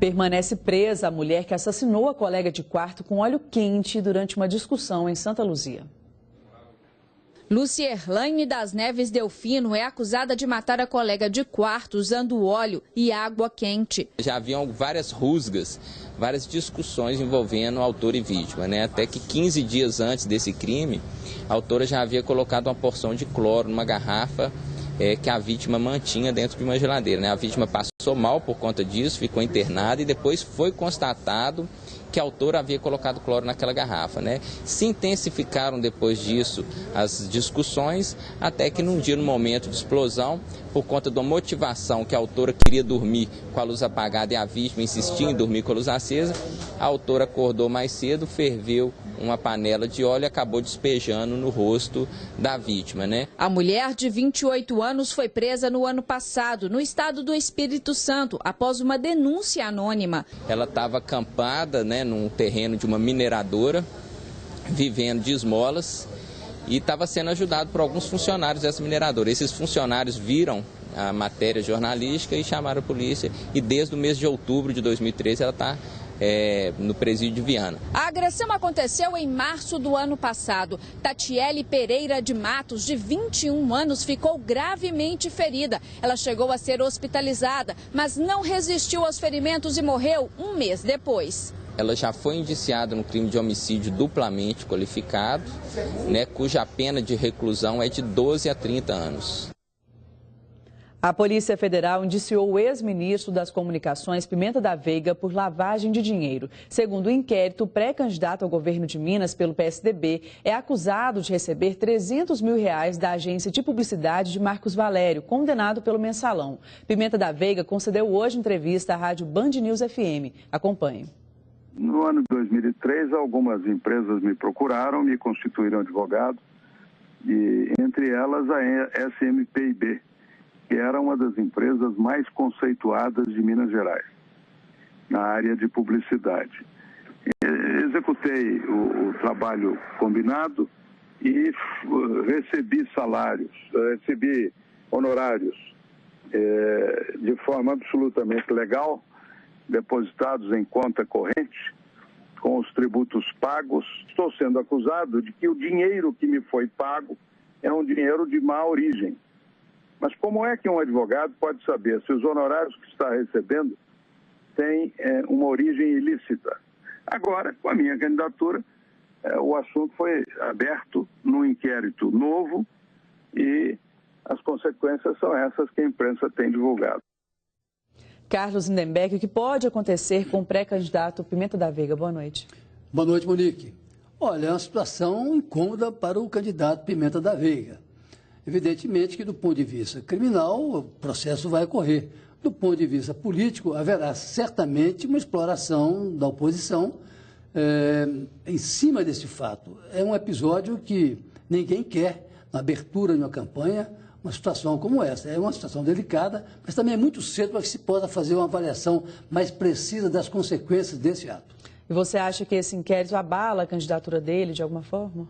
Permanece presa a mulher que assassinou a colega de quarto com óleo quente durante uma discussão em Santa Luzia. Lucierlaine das Neves Delfino é acusada de matar a colega de quarto usando óleo e água quente. Já haviam várias rusgas, várias discussões envolvendo autor e vítima, né? Até que 15 dias antes desse crime, a autora já havia colocado uma porção de cloro numa garrafa que a vítima mantinha dentro de uma geladeira, né? A vítima passou mal por conta disso, ficou internada e depois foi constatado que a autora havia colocado cloro naquela garrafa, né? Se intensificaram depois disso as discussões, até que num dia, no momento de explosão, por conta da motivação que a autora queria dormir com a luz apagada e a vítima insistia em dormir com a luz acesa, a autora acordou mais cedo, ferveu uma panela de óleo e acabou despejando no rosto da vítima, né? A mulher de 28 anos foi presa no ano passado, no estado do Espírito Santo, após uma denúncia anônima. Ela estava acampada, né, num terreno de uma mineradora, vivendo de esmolas, e estava sendo ajudado por alguns funcionários dessa mineradora. Esses funcionários viram a matéria jornalística e chamaram a polícia, e desde o mês de outubro de 2013 ela está no presídio de Viana. A agressão aconteceu em março do ano passado. Tatiele Pereira de Matos, de 21 anos, ficou gravemente ferida. Ela chegou a ser hospitalizada, mas não resistiu aos ferimentos e morreu um mês depois. Ela já foi indiciada no crime de homicídio duplamente qualificado, né, cuja pena de reclusão é de 12 a 30 anos. A Polícia Federal indiciou o ex-ministro das Comunicações, Pimenta da Veiga, por lavagem de dinheiro. Segundo o inquérito, o pré-candidato ao governo de Minas pelo PSDB é acusado de receber R$300 mil da agência de publicidade de Marcos Valério, condenado pelo Mensalão. Pimenta da Veiga concedeu hoje entrevista à rádio Band News FM. Acompanhe. No ano de 2003, algumas empresas me procuraram, me constituíram advogado, e entre elas a SMPIB, que era uma das empresas mais conceituadas de Minas Gerais, na área de publicidade. Executei o trabalho combinado e recebi recebi honorários de forma absolutamente legal, depositados em conta corrente, com os tributos pagos. Estou sendo acusado de que o dinheiro que me foi pago é um dinheiro de má origem. Mas como é que um advogado pode saber se os honorários que está recebendo têm uma origem ilícita? Agora, com a minha candidatura, o assunto foi aberto num inquérito novo e as consequências são essas que a imprensa tem divulgado. Carlos Lindenberg, o que pode acontecer com o pré-candidato Pimenta da Veiga? Boa noite. Boa noite, Monique. Olha, é uma situação incômoda para o candidato Pimenta da Veiga. Evidentemente que, do ponto de vista criminal, o processo vai ocorrer. Do ponto de vista político, haverá certamente uma exploração da oposição em cima desse fato. É um episódio que ninguém quer, na abertura de uma campanha, uma situação como essa. É uma situação delicada, mas também é muito cedo para que se possa fazer uma avaliação mais precisa das consequências desse ato. E você acha que esse inquérito abala a candidatura dele de alguma forma?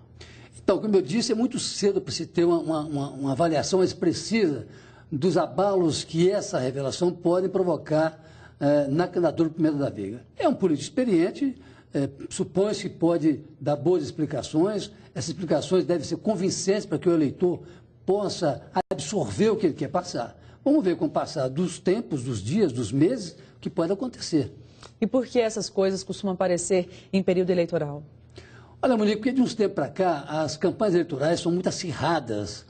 Então, como eu disse, é muito cedo para se ter uma avaliação mais precisa dos abalos que essa revelação pode provocar na candidatura do Pimenta da Veiga. É um político experiente, supõe-se que pode dar boas explicações. Essas explicações devem ser convincentes para que o eleitor possa absorver o que ele quer passar. Vamos ver com o passar dos tempos, dos dias, dos meses, o que pode acontecer. E por que essas coisas costumam aparecer em período eleitoral? Olha, Monique, porque de uns tempos para cá, as campanhas eleitorais são muito acirradas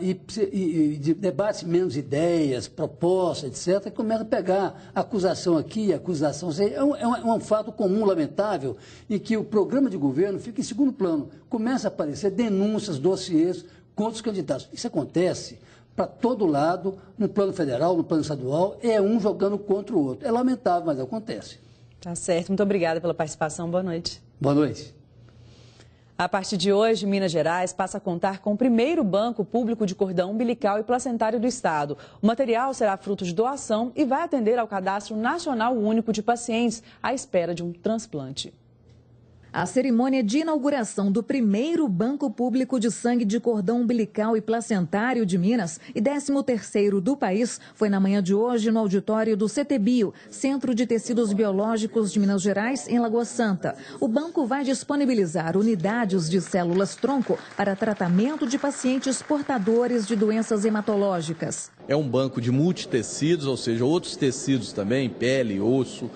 e de debates menos ideias, propostas, etc., começa a pegar acusação aqui, acusação... É um fato comum, lamentável, em que o programa de governo fica em segundo plano. Começa a aparecer denúncias, dossiês contra os candidatos. Isso acontece para todo lado, no plano federal, no plano estadual, é um jogando contra o outro. É lamentável, mas acontece. Tá certo. Muito obrigada pela participação. Boa noite. Boa noite. A partir de hoje, Minas Gerais passa a contar com o primeiro banco público de cordão umbilical e placentário do estado. O material será fruto de doação e vai atender ao Cadastro Nacional Único de Pacientes à espera de um transplante. A cerimônia de inauguração do primeiro banco público de sangue de cordão umbilical e placentário de Minas e 13º do país foi na manhã de hoje no auditório do CTBio, Centro de Tecidos Biológicos de Minas Gerais, em Lagoa Santa. O banco vai disponibilizar unidades de células-tronco para tratamento de pacientes portadores de doenças hematológicas. É um banco de multitecidos, ou seja, outros tecidos também, pele, osso,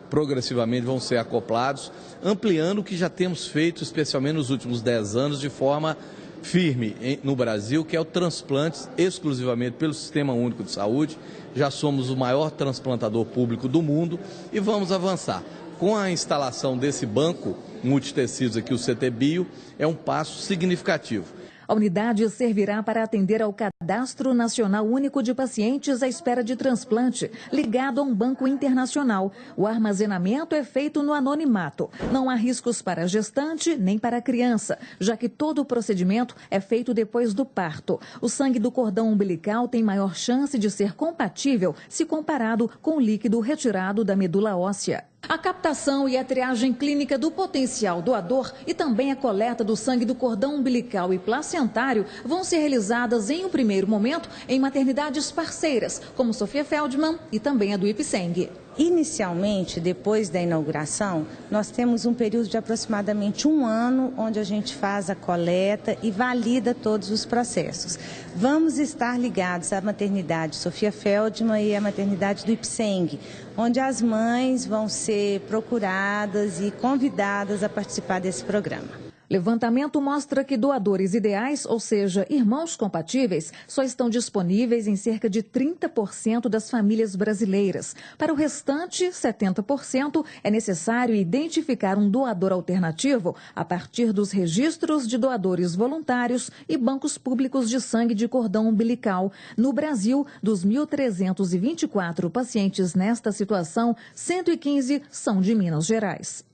progressivamente vão ser acoplados, ampliando o que já temos feito, especialmente nos últimos 10 anos, de forma firme no Brasil, que é o transplante exclusivamente pelo Sistema Único de Saúde. Já somos o maior transplantador público do mundo e vamos avançar. Com a instalação desse banco multitecidos aqui, o CTBio, é um passo significativo. A unidade servirá para atender ao Cadastro Nacional Único de Pacientes à espera de transplante, ligado a um banco internacional. O armazenamento é feito no anonimato. Não há riscos para a gestante nem para a criança, já que todo o procedimento é feito depois do parto. O sangue do cordão umbilical tem maior chance de ser compatível se comparado com o líquido retirado da medula óssea. A captação e a triagem clínica do potencial doador e também a coleta do sangue do cordão umbilical e placentário vão ser realizadas em um primeiro momento em maternidades parceiras, como Sofia Feldman e também a do Ipseng. Inicialmente, depois da inauguração, nós temos um período de aproximadamente 1 ano, onde a gente faz a coleta e valida todos os processos. Vamos estar ligados à maternidade Sofia Feldman e à maternidade do Ipseng, onde as mães vão ser procuradas e convidadas a participar desse programa. Levantamento mostra que doadores ideais, ou seja, irmãos compatíveis, só estão disponíveis em cerca de 30% das famílias brasileiras. Para o restante, 70%, é necessário identificar um doador alternativo a partir dos registros de doadores voluntários e bancos públicos de sangue de cordão umbilical. No Brasil, dos 1.324 pacientes nesta situação, 115 são de Minas Gerais.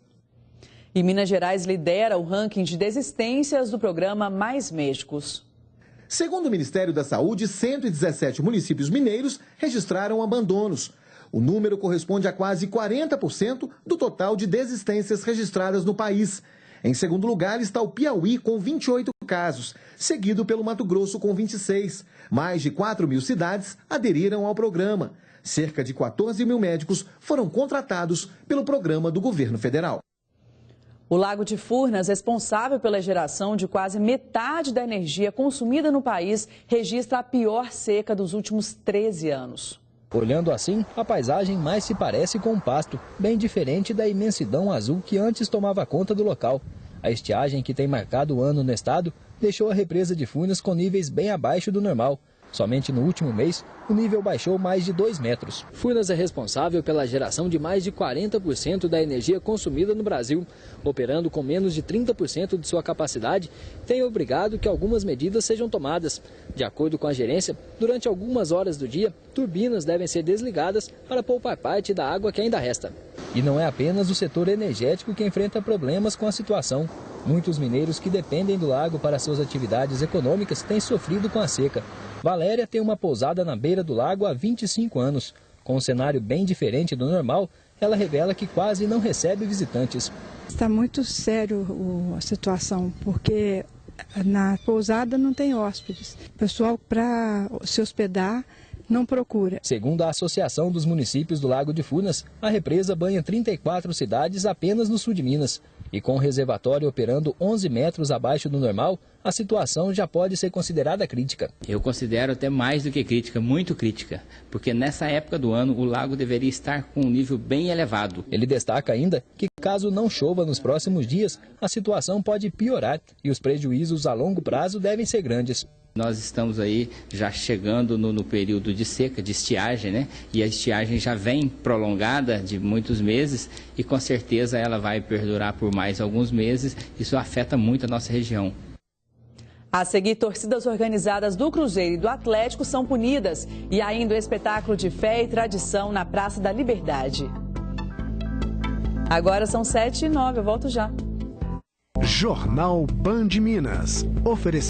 E Minas Gerais lidera o ranking de desistências do programa Mais Médicos. Segundo o Ministério da Saúde, 117 municípios mineiros registraram abandonos. O número corresponde a quase 40% do total de desistências registradas no país. Em segundo lugar está o Piauí, com 28 casos, seguido pelo Mato Grosso, com 26. Mais de 4 mil cidades aderiram ao programa. Cerca de 14 mil médicos foram contratados pelo programa do governo federal. O Lago de Furnas, responsável pela geração de quase metade da energia consumida no país, registra a pior seca dos últimos 13 anos. Olhando assim, a paisagem mais se parece com um pasto, bem diferente da imensidão azul que antes tomava conta do local. A estiagem que tem marcado o ano no estado deixou a represa de Furnas com níveis bem abaixo do normal. Somente no último mês, o nível baixou mais de 2 metros. Furnas é responsável pela geração de mais de 40% da energia consumida no Brasil. Operando com menos de 30% de sua capacidade, tem obrigado que algumas medidas sejam tomadas. De acordo com a gerência, durante algumas horas do dia, turbinas devem ser desligadas para poupar parte da água que ainda resta. E não é apenas o setor energético que enfrenta problemas com a situação. Muitos mineiros que dependem do lago para suas atividades econômicas têm sofrido com a seca. Valéria tem uma pousada na beira do lago há 25 anos. Com um cenário bem diferente do normal, ela revela que quase não recebe visitantes. Está muito sério a situação, porque na pousada não tem hóspedes. O pessoal, para se hospedar, não procura. Segundo a Associação dos Municípios do Lago de Furnas, a represa banha 34 cidades apenas no sul de Minas. E com o reservatório operando 11 metros abaixo do normal, a situação já pode ser considerada crítica. Eu considero até mais do que crítica, muito crítica, porque nessa época do ano o lago deveria estar com um nível bem elevado. Ele destaca ainda que caso não chova nos próximos dias, a situação pode piorar e os prejuízos a longo prazo devem ser grandes. Nós estamos aí já chegando no período de seca, de estiagem, né? E a estiagem já vem prolongada de muitos meses e com certeza ela vai perdurar por mais alguns meses. Isso afeta muito a nossa região. A seguir, torcidas organizadas do Cruzeiro e do Atlético são punidas. E ainda o espetáculo de fé e tradição na Praça da Liberdade. Agora são 7h09, eu volto já. Jornal Band Minas.